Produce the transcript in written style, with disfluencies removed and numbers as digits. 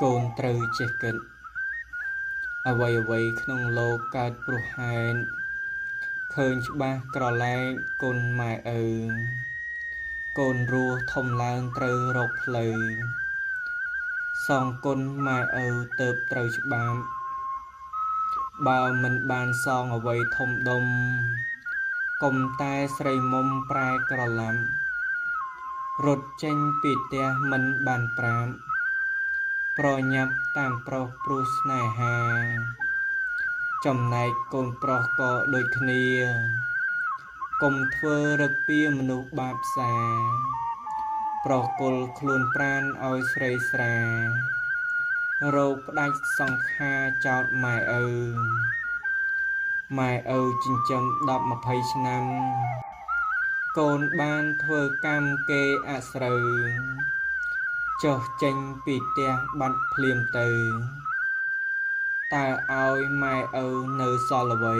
កូនត្រូវចេះគិតអ្វីៗក្នុងលោកកើតព្រោះហេតុឃើញច្បាស់ក្រឡែកគុណម៉ែឪកូនរស់ធំឡើងត្រូវរកផ្លូវសងគុណម៉ែឪទើបត្រូវច្បាប់បើមិនបានសងអ្វីធំដុំកុំតែស្រីមុំប្រែក្រឡាប់រត់ចេញពីផ្ទះមិនបានប្រាប់ប្រញាប់តាមប្រុសព្រោះស្នេហាចំណែកកូនប្រុសក៏ដូចគ្នាកុំធ្វើរឹកពីមនុស្សបាបសាប្រុសគុលខ្លួនប្រាណឲ្យស្រីស្រារោគផ្ដាច់សង្ខារចោតម៉ែឪចិញ្ចឹម10-20ឆ្នាំកូនបានធ្វើកម្មគេអស្រូវចុះចេញពីផ្ទះបាត់ភ្លាមទៅតើឲ្យម៉ែឪនៅសល់អ្វី